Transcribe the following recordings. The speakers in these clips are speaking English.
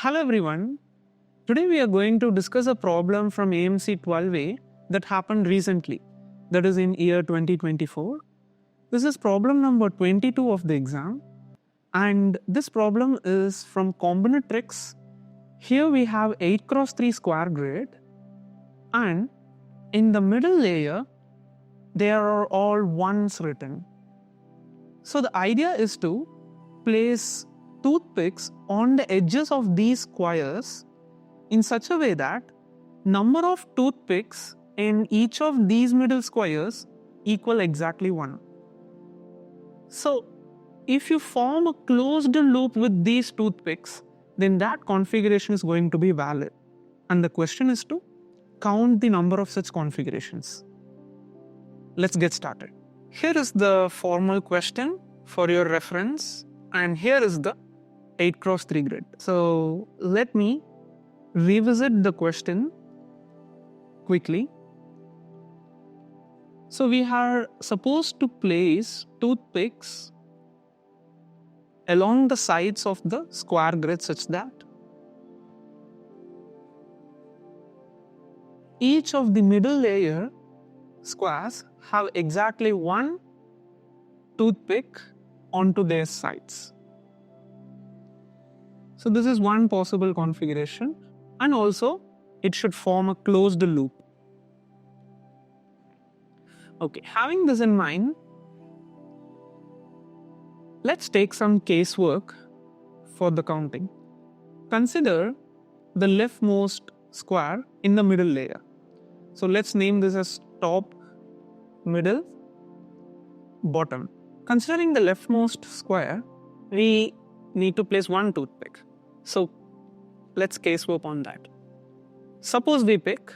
Hello everyone. Today we are going to discuss a problem from AMC 12A that happened recently, that is in year 2024. This is problem number 22 of the exam, and this problem is from combinatorics. Here we have 8 cross 3 square grid, and in the middle layer there are all ones written. So the idea is to place toothpicks on the edges of these squares in such a way that number of toothpicks in each of these middle squares equal exactly 1. So if you form a closed loop with these toothpicks, then that configuration is going to be valid. And the question is to count the number of such configurations. Let's get started. Here is the formal question for your reference, and here is the 8 cross 3 grid. So let me revisit the question quickly. So we are supposed to place toothpicks along the sides of the square grid such that each of the middle layer squares have exactly one toothpick onto their sides. So this is one possible configuration, and also it should form a closed loop. Okay, having this in mind, let's take some casework for the counting. Consider the leftmost square in the middle layer. So let's name this as top, middle, bottom. Considering the leftmost square, we need to place one toothpick. So let's casework on that. Suppose we pick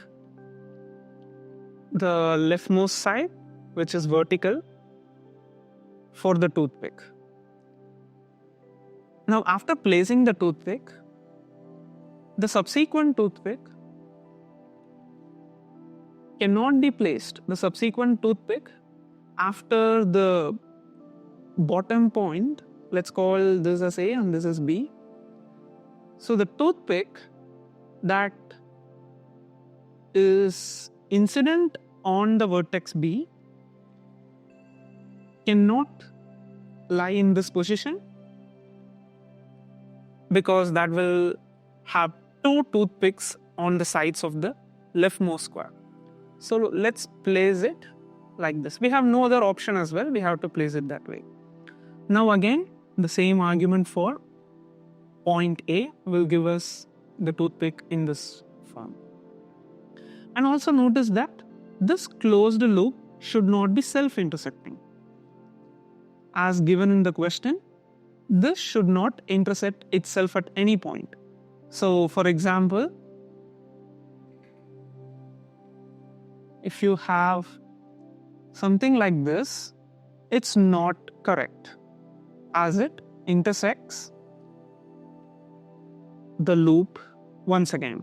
the leftmost side, which is vertical, for the toothpick. Now, after placing the toothpick, the subsequent toothpick cannot be placed. The subsequent toothpick after the bottom point, let's call this as A and this as B. So the toothpick that is incident on the vertex B cannot lie in this position because that will have two toothpicks on the sides of the leftmost square. So let's place it like this. We have no other option as well. We have to place it that way. Now again, the same argument for point A will give us the toothpick in this form. And also notice that this closed loop should not be self-intersecting. As given in the question, this should not intersect itself at any point. So for example, if you have something like this, it's not correct as it intersects the loop once again.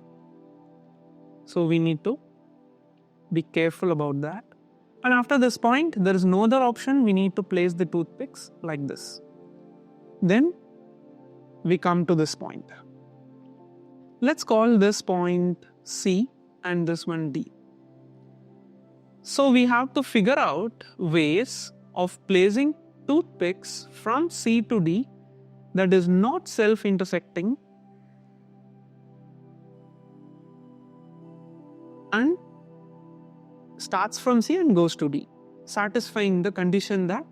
So we need to be careful about that. And after this point, there is no other option. We need to place the toothpicks like this. Then we come to this point. Let's call this point C and this one D. So we have to figure out ways of placing toothpicks from C to D that is not self-intersecting and starts from C and goes to D, satisfying the condition that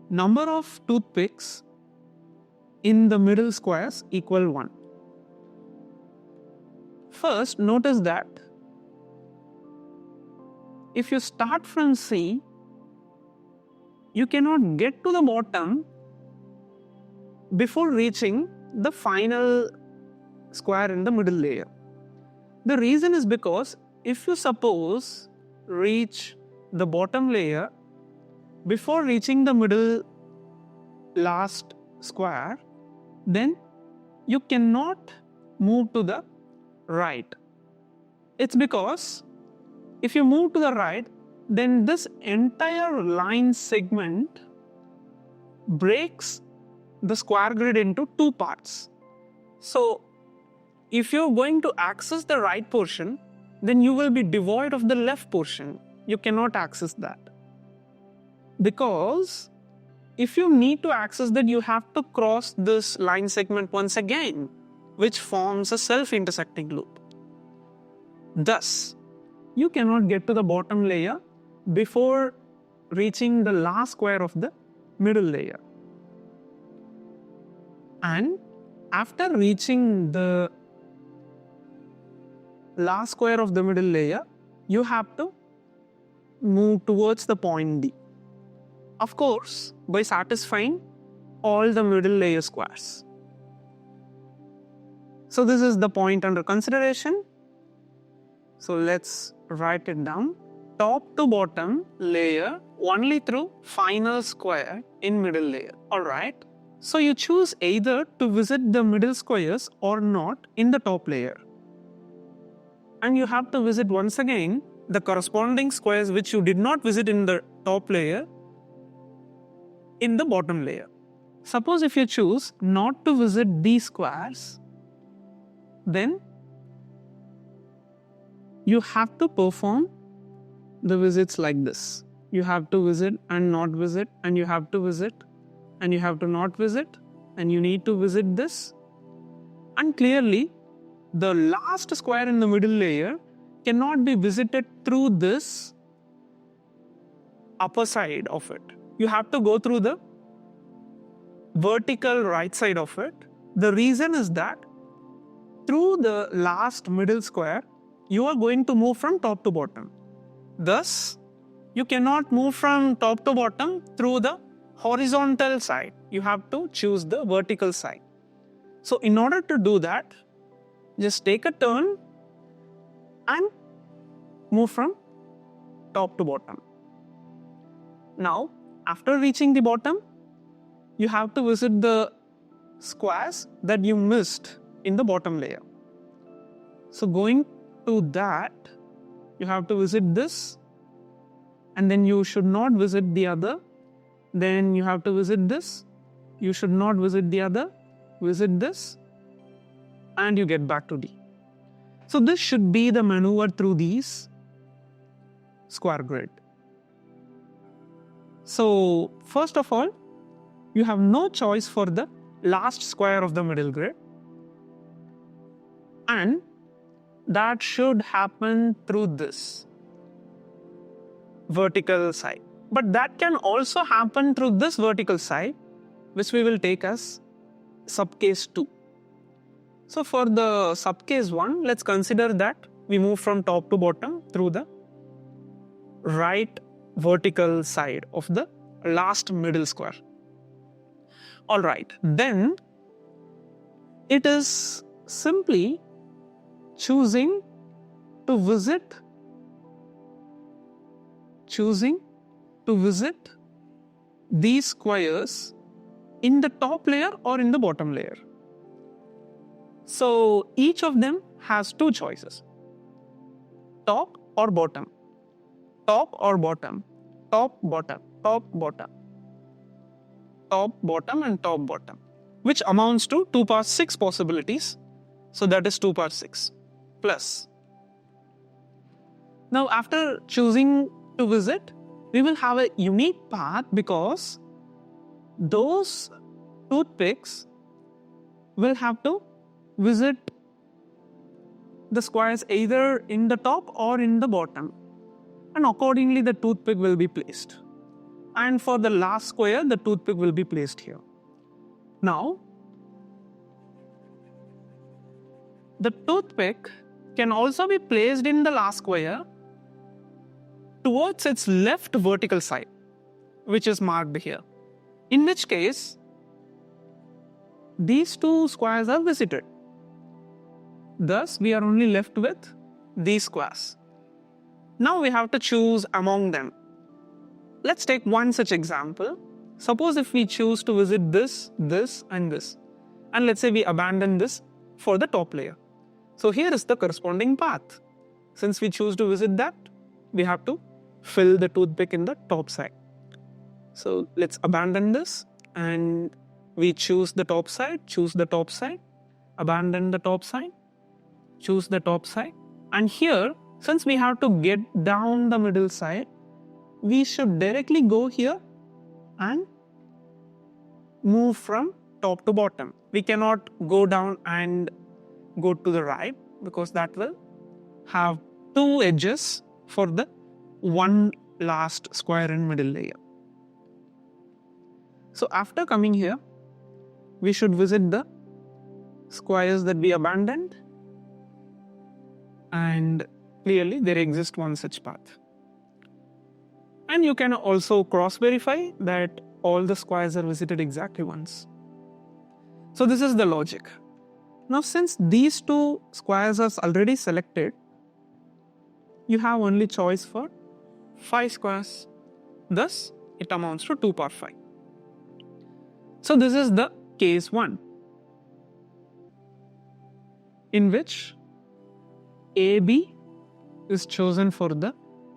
number of toothpicks in the middle squares equal 1. First, notice that if you start from C, you cannot get to the bottom before reaching the final square in the middle layer. The reason is because if you suppose reach the bottom layer before reaching the middle last square, then you cannot move to the right. It's because if you move to the right, then this entire line segment breaks the square grid into two parts. So if you're going to access the right portion, then you will be devoid of the left portion. You cannot access that. Because if you need to access that, you have to cross this line segment once again, which forms a self-intersecting loop. Thus, you cannot get to the bottom layer before reaching the last square of the middle layer. And after reaching the last square of the middle layer, you have to move towards the point D. Of course, by satisfying all the middle layer squares. So this is the point under consideration. So let's write it down. Top to bottom layer only through final square in middle layer. Alright. So you choose either to visit the middle squares or not in the top layer. And you have to visit once again the corresponding squares which you did not visit in the top layer in the bottom layer. Suppose if you choose not to visit these squares, then you have to perform the visits like this. You have to visit and not visit, and you have to visit and you have to not visit, and you need to visit this. And clearly, the last square in the middle layer cannot be visited through this upper side of it. You have to go through the vertical right side of it. The reason is that through the last middle square, you are going to move from top to bottom. Thus, you cannot move from top to bottom through the horizontal side. You have to choose the vertical side. So in order to do that, just take a turn and move from top to bottom. Now, after reaching the bottom, you have to visit the squares that you missed in the bottom layer. So going to that, you have to visit this, and then you should not visit the other. Then you have to visit this. You should not visit the other. Visit this, and you get back to D. So this should be the maneuver through these square grid. So first of all, you have no choice for the last square of the middle grid, and that should happen through this vertical side. But that can also happen through this vertical side, which we will take as subcase 2. So for the subcase 1, let's consider that we move from top to bottom through the right vertical side of the last middle square. Alright, then it is simply choosing to visit these squares in the top layer or in the bottom layer. So each of them has two choices: top or bottom, top or bottom, top, bottom, top, bottom, top, bottom, and top, bottom, which amounts to 2 power 6 possibilities. So that is 2 power 6 plus. Now after choosing to visit, we will have a unique path because those toothpicks will have to visit the squares either in the top or in the bottom, and accordingly the toothpick will be placed. And for the last square, the toothpick will be placed here. Now, the toothpick can also be placed in the last square towards its left vertical side, which is marked here. In which case, these two squares are visited. Thus, we are only left with these squares. Now we have to choose among them. Let's take one such example. Suppose if we choose to visit this, this, and this, and let's say we abandon this for the top layer. So here is the corresponding path. Since we choose to visit that, we have to fill the toothpick in the top side. So let's abandon this and we choose the top side, abandon the top side, choose the top side. And here, since we have to get down the middle side, we should directly go here and move from top to bottom. We cannot go down and go to the right because that will have two edges for the one last square in middle layer. So after coming here, we should visit the squares that we abandoned, and clearly there exists one such path. And you can also cross verify that all the squares are visited exactly once. So this is the logic. Now since these two squares are already selected, you have only choice for 5 squares. Thus, it amounts to 2 power 5. So this is the case 1, in which AB is chosen for the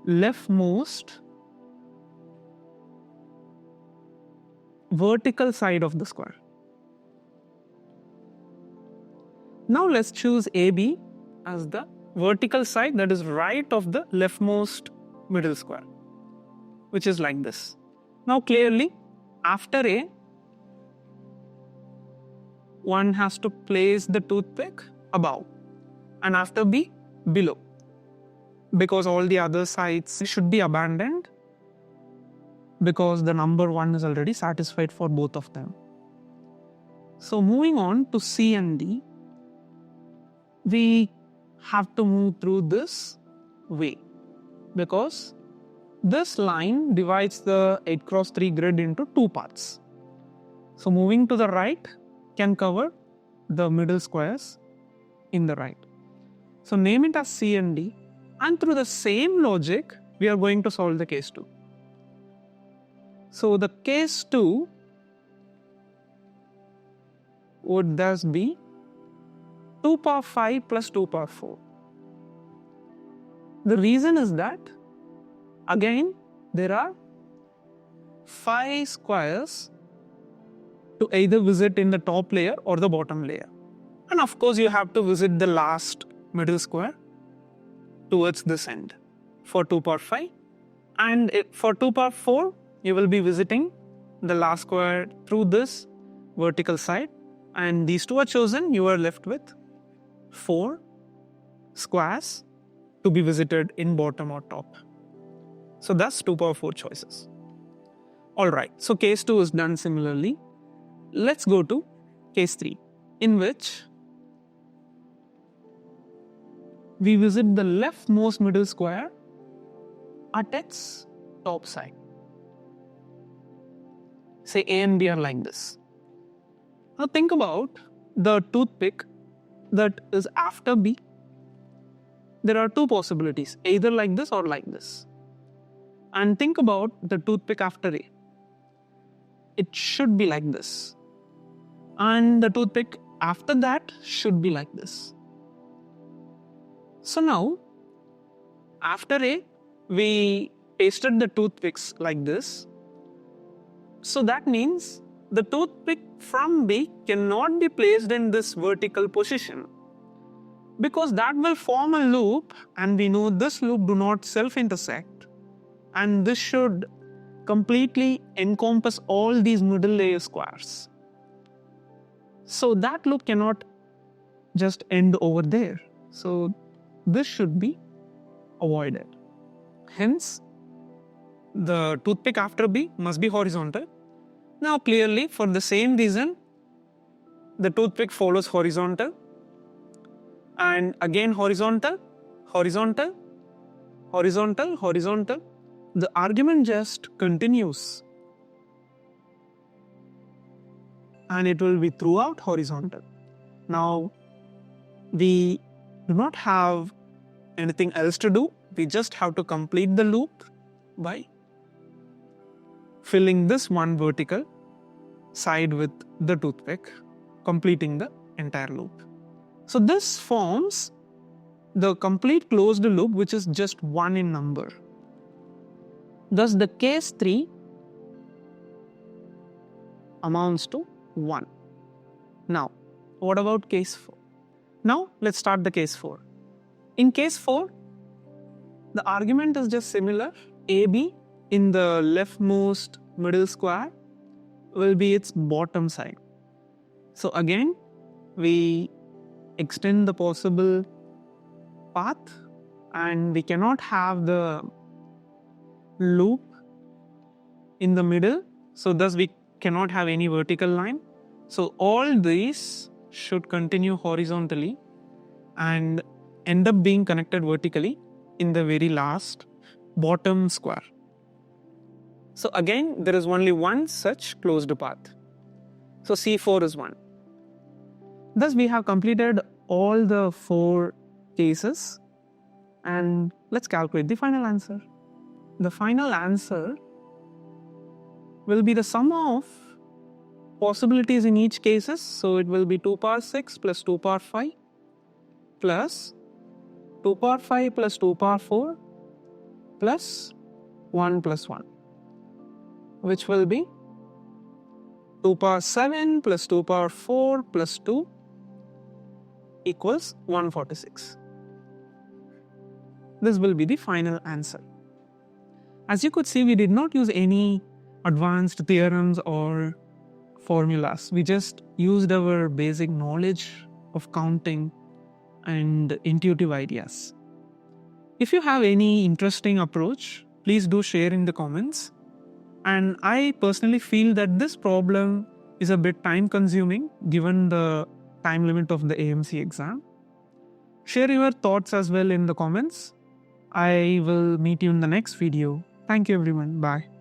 leftmost vertical side of the square. Now let's choose AB as the vertical side that is right of the leftmost middle square, which is like this. Now clearly, after A, one has to place the toothpick above, and after B, below, because all the other sides should be abandoned because the number 1 is already satisfied for both of them. So moving on to C and D, we have to move through this way because this line divides the 8x3 grid into 2 parts. So moving to the right can cover the middle squares in the right. So name it as C and D, and through the same logic, we are going to solve the case 2. So the case 2 would thus be 2 power 5 plus 2 power 4. The reason is that, again, there are 5 squares to either visit in the top layer or the bottom layer. And of course, you have to visit the last middle square towards this end for 2 power 5. And for 2 power 4, you will be visiting the last square through this vertical side. And these two are chosen, you are left with 4 squares to be visited in bottom or top. So that's 2 power 4 choices. Alright, so case 2 is done similarly. Let's go to case 3, in which we visit the leftmost middle square at its top side. Say A and B are like this. Now think about the toothpick that is after B. There are 2 possibilities, either like this or like this. And think about the toothpick after A. It should be like this. And the toothpick after that should be like this. So now, after A, we pasted the toothpicks like this. So that means the toothpick from B cannot be placed in this vertical position, because that will form a loop, and we know this loop do not self-intersect, and this should completely encompass all these middle layer squares. So that loop cannot just end over there. So this should be avoided. Hence, the toothpick after B must be horizontal. Now clearly, for the same reason, the toothpick follows horizontal, and again horizontal, horizontal, horizontal, horizontal. The argument just continues, and it will be throughout horizontal. Now, we do not have anything else to do. We just have to complete the loop by filling this one vertical side with the toothpick, completing the entire loop. So this forms the complete closed loop, which is just 1 in number. Thus the case 3 amounts to 1. Now, what about case 4? Now let's start the case 4. In case 4, the argument is just similar. AB in the leftmost middle square will be its bottom side. So again, we extend the possible path and we cannot have the loop in the middle. So thus we cannot have any vertical line. So all these should continue horizontally and end up being connected vertically in the very last bottom square. So again, there is only one such closed path. So C4 is 1. Thus we have completed all the 4 cases and let's calculate the final answer. The final answer will be the sum of possibilities in each cases. So it will be 2 power 6 plus 2 power 5 plus 2 power 5 plus 2 power 4 plus 1 plus 1, which will be 2 power 7 plus 2 power 4 plus 2 equals 146. This will be the final answer. As you could see, we did not use any advanced theorems or formulas. We just used our basic knowledge of counting and intuitive ideas. If you have any interesting approach, please do share in the comments. And I personally feel that this problem is a bit time consuming given the time limit of the AMC exam. Share your thoughts as well in the comments. I will meet you in the next video. Thank you everyone. Bye.